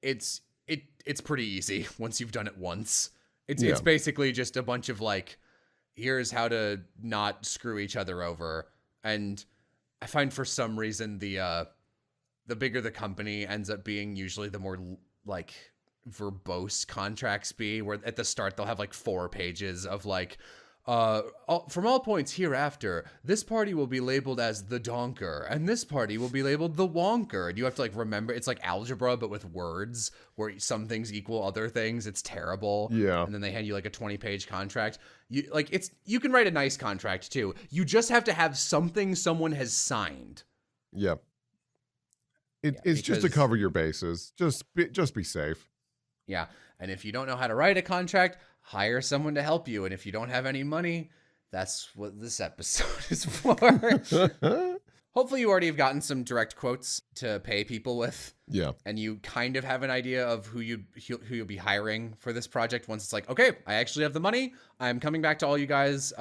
It's pretty easy once you've done it once. It's basically just a bunch of like, here's how to not screw each other over. And I find for some reason the bigger the company ends up being, usually the more like verbose contracts be, where at the start they'll have like 4 pages of like, from all points hereafter, this party will be labeled as the Donker, and this party will be labeled the Wonker. And you have to like remember, it's like algebra, but with words, where some things equal other things. It's terrible. Yeah. And then they hand you like a 20-page contract. You can write a nice contract too. You just have to have something someone has signed. Yeah. It's just to cover your bases. Just be safe. Yeah. And if you don't know how to write a contract, hire someone to help you. And if you don't have any money, that's what this episode is for. Hopefully you already have gotten some direct quotes to pay people with. Yeah. And you kind of have an idea of who you'll be hiring for this project once it's like, okay, I actually have the money. I'm coming back to all you guys,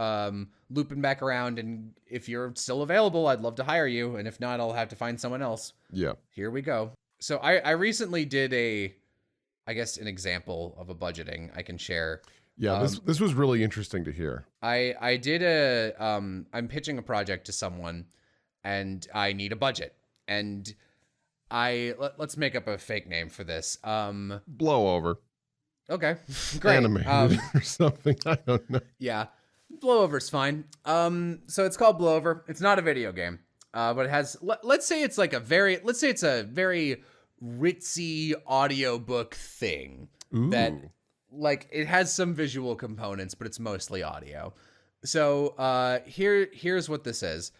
looping back around. And if you're still available, I'd love to hire you. And if not, I'll have to find someone else. Yeah. Here we go. So I recently did an example of a budgeting I can share. Yeah, this was really interesting to hear. I did I'm pitching a project to someone, and I need a budget. And let's make up a fake name for this. Blowover. Okay, great. Animated or something. I don't know. Yeah, Blowover's fine. So it's called Blowover. It's not a video game, but it has. Let's say it's a very ritzy audiobook thing. Ooh. That like it has some visual components, but it's mostly audio. So here's what this is.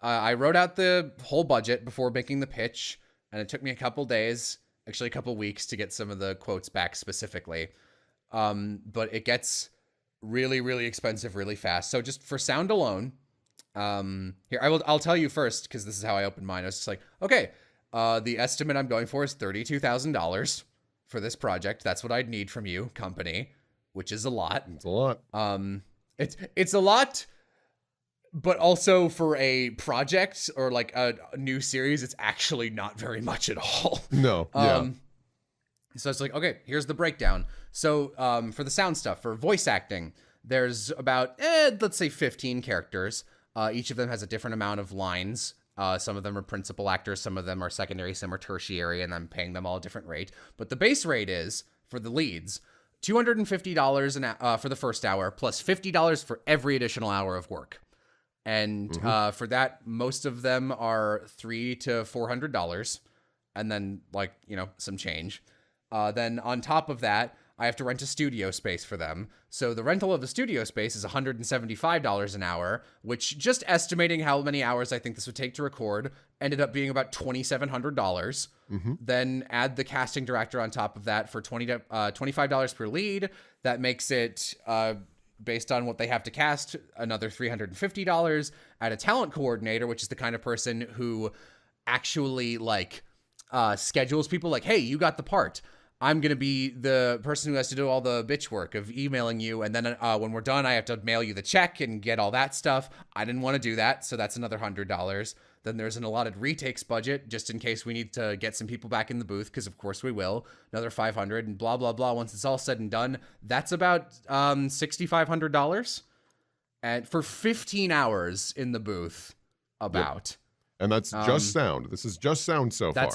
I wrote out the whole budget before making the pitch, and it took me a couple days, actually a couple weeks, to get some of the quotes back specifically. But it gets really, really expensive really fast. So just for sound alone, here I'll tell you first, because this is how I opened mine. I was just like, okay, the estimate I'm going for is $32,000 for this project. That's what I'd need from you, company, which is a lot. It's a lot. It's a lot, but also for a project or like a new series, it's actually not very much at all. No, yeah. So it's like, okay, here's the breakdown. So for the sound stuff, for voice acting, there's about, let's say 15 characters. Each of them has a different amount of lines. Some of them are principal actors, some of them are secondary, some are tertiary, and I'm paying them all a different rate. But the base rate is, for the leads, $250 for the first hour, plus $50 for every additional hour of work. And for that, most of them are $300 to $400, and then like, you know, some change. Then on top of that, I have to rent a studio space for them. So the rental of the studio space is $175 an hour, which, just estimating how many hours I think this would take to record, ended up being about $2,700. Then add the casting director on top of that for $25 per lead. That makes it, based on what they have to cast, another $350. Add a talent coordinator, which is the kind of person who actually like schedules people, like, hey, you got the part. I'm going to be the person who has to do all the bitch work of emailing you. And then when we're done, I have to mail you the check and get all that stuff. I didn't want to do that. So that's another $100. Then there's an allotted retakes budget, just in case we need to get some people back in the booth, because of course we will. Another $500 and blah, blah, blah. Once it's all said and done, that's about $6,500. And for 15 hours in the booth, about. Yep. And that's just sound. This is just sound so far.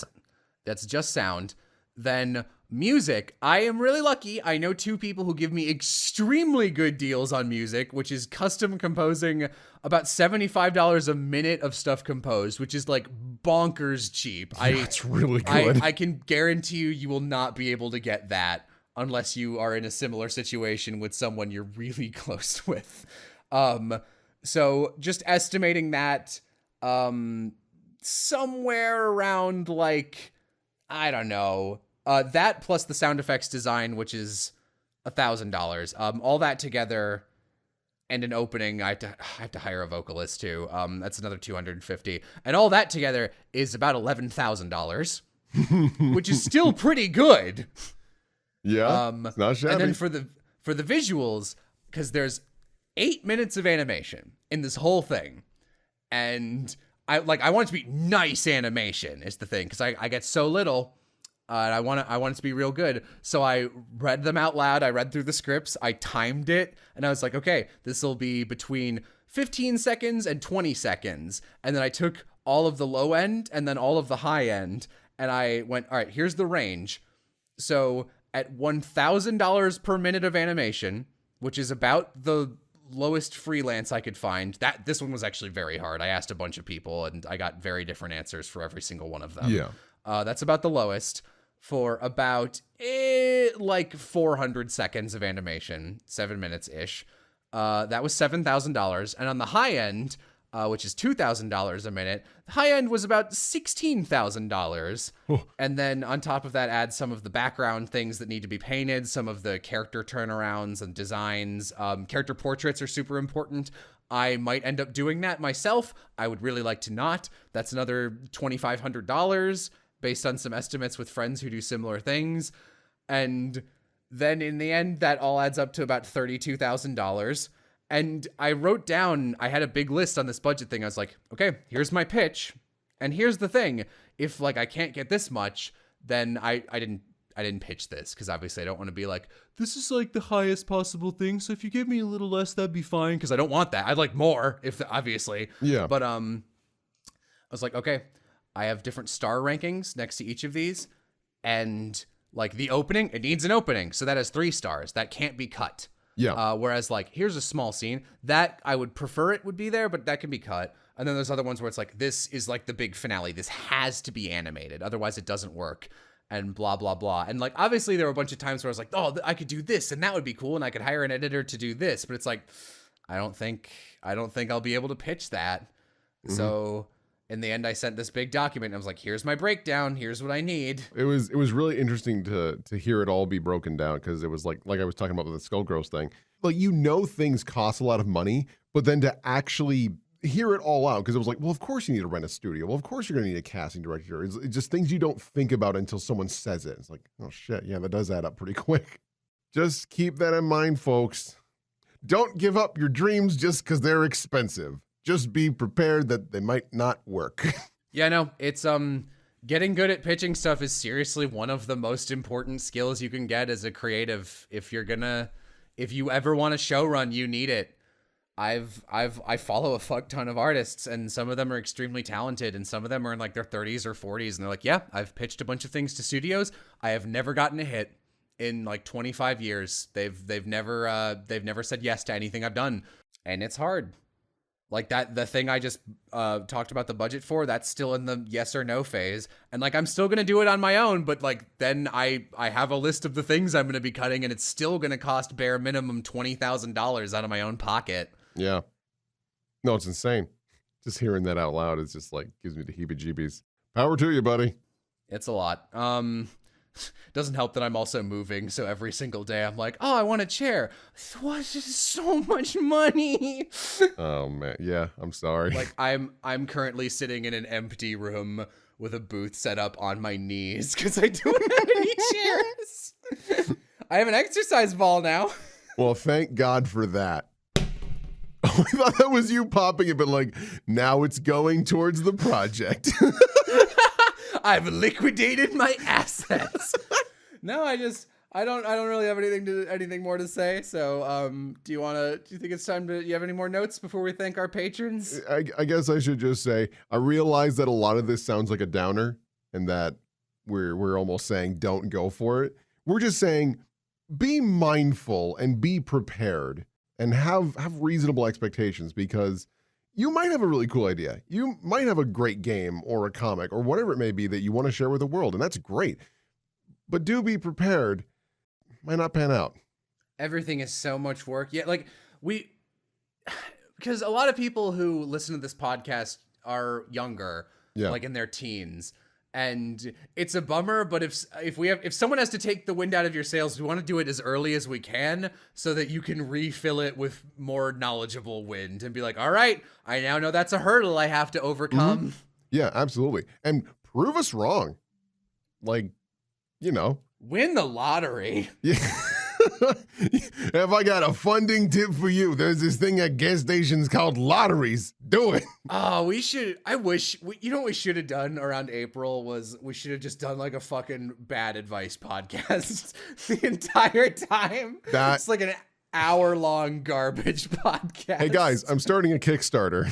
That's just sound. Then music, I am really lucky. I know two people who give me extremely good deals on music, which is custom composing about $75 a minute of stuff composed, which is like bonkers cheap. That's really good. I can guarantee you will not be able to get that unless you are in a similar situation with someone you're really close with. So just estimating that somewhere around like, I don't know, that plus the sound effects design, which is $1,000. All that together, and an opening, I have to hire a vocalist too. That's another $250, and all that together is about $11,000, which is still pretty good. Yeah, it's not shabby. And then for the visuals, because there's 8 minutes of animation in this whole thing, and I want it to be nice animation is the thing, because I get so little. And I want it to be real good. So I read them out loud. I read through the scripts. I timed it. And I was like, okay, this will be between 15 seconds and 20 seconds. And then I took all of the low end and then all of the high end. And I went, all right, here's the range. So at $1,000 per minute of animation, which is about the lowest freelance I could find. This one was actually very hard. I asked a bunch of people and I got very different answers for every single one of them. Yeah. That's about the lowest. For about like 400 seconds of animation, 7 minutes-ish. That was $7,000. And on the high end, which is $2,000 a minute, the high end was about $16,000. And then on top of that, add some of the background things that need to be painted, some of the character turnarounds and designs. Character portraits are super important. I might end up doing that myself. I would really like to not. That's another $2,500. Based on some estimates with friends who do similar things. And then in the end, that all adds up to about $32,000. And I wrote down, I had a big list on this budget thing. I was like, okay, here's my pitch. And here's the thing. If like I can't get this much, then I didn't pitch this, because obviously I don't want to be like, this is like the highest possible thing. So if you give me a little less, that'd be fine. Because I don't want that. I'd like more, obviously. Yeah. But I was like, okay, I have different star rankings next to each of these, and like the opening, it needs an opening. So that has 3 stars. That can't be cut. Yeah. Whereas like, here's a small scene that I would prefer it would be there, but that can be cut. And then there's other ones where it's like, this is like the big finale. This has to be animated. Otherwise it doesn't work, and blah, blah, blah. And like, obviously there were a bunch of times where I was like, oh, I could do this and that would be cool. And I could hire an editor to do this, but it's like, I don't think I'll be able to pitch that. So in the end, I sent this big document. And I was like, here's my breakdown. Here's what I need. It was really interesting to hear it all be broken down, because it was like I was talking about with the Skullgirls thing. Like, things cost a lot of money, but then to actually hear it all out, because it was like, well, of course you need to rent a studio. Well, of course you're going to need a casting director. It's just things you don't think about until someone says it. It's like, oh shit, yeah, that does add up pretty quick. Just keep that in mind, folks. Don't give up your dreams just because they're expensive. Just be prepared that they might not work. Yeah, no, it's getting good at pitching stuff is seriously one of the most important skills you can get as a creative. If you ever want to show run, you need it. I follow a fuck ton of artists, and some of them are extremely talented, and some of them are in like their 30s or 40s, and they're like, yeah, I've pitched a bunch of things to studios. I have never gotten a hit in like 25 years. They've never said yes to anything I've done, and it's hard. Like the thing I just talked about the budget for, that's still in the yes or no phase. And like, I'm still going to do it on my own, but like, then I have a list of the things I'm going to be cutting, and it's still going to cost bare minimum $20,000 out of my own pocket. Yeah. No, it's insane. Just hearing that out loud is just like, gives me the heebie-jeebies. Power to you, buddy. It's a lot. Doesn't help that I'm also moving, so every single day I'm like, oh, I want a chair. What? This is so much money. Oh man, yeah, I'm sorry. Like I'm currently sitting in an empty room with a booth set up on my knees because I don't have any chairs. I have an exercise ball now. Well, thank God for that. I thought that was you popping it, but like, now it's going towards the project. I've liquidated my assets. No, I don't really have anything more to say. So, do you think it's time you have any more notes before we thank our patrons? I guess I should just say, I realize that a lot of this sounds like a downer, and that we're almost saying don't go for it. We're just saying, be mindful and be prepared and have reasonable expectations, because you might have a really cool idea. You might have a great game or a comic or whatever it may be that you want to share with the world, and that's great. But do be prepared. Might not pan out. Everything is so much work. Yeah, like because a lot of people who listen to this podcast are younger, like in their teens. And it's a bummer, but if someone has to take the wind out of your sails, we want to do it as early as we can so that you can refill it with more knowledgeable wind and be like, all right, I now know that's a hurdle I have to overcome. Mm-hmm. Yeah, absolutely. And prove us wrong. Like, win the lottery. Yeah. If I got a funding tip for you, there's this thing at gas stations called lotteries. Do it. Oh, we should. I wish. What we should have done around April was we should have just done like a fucking bad advice podcast the entire time. It's like an hour-long garbage podcast. Hey guys, I'm starting a Kickstarter.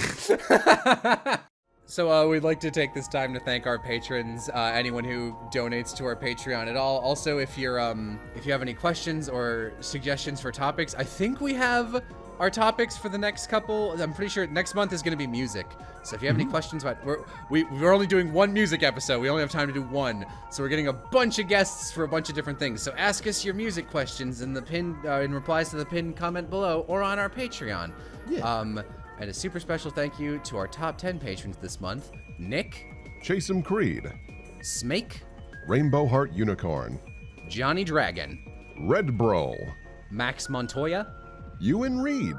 So we'd like to take this time to thank our patrons, anyone who donates to our Patreon at all. Also, if you have any questions or suggestions for topics, I think we have our topics for the next couple. I'm pretty sure next month is going to be music. So if you have any questions about, we're only doing one music episode. We only have time to do one. So we're getting a bunch of guests for a bunch of different things. So ask us your music questions in the in replies to the pinned comment below or on our Patreon. Yeah. And a super special thank you to our top 10 patrons this month: Nick, Chase'em Creed, Smake, Rainbow Heart Unicorn, Johnny Dragon, Red Bro, Max Montoya, Ewan Reed,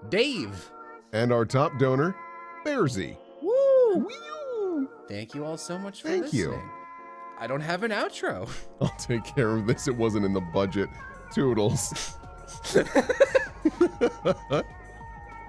Dave, and our top donor, Bearsy. Woo! Woo! Thank you all so much for listening. Thank you. I don't have an outro. I'll take care of this. It wasn't in the budget. Toodles.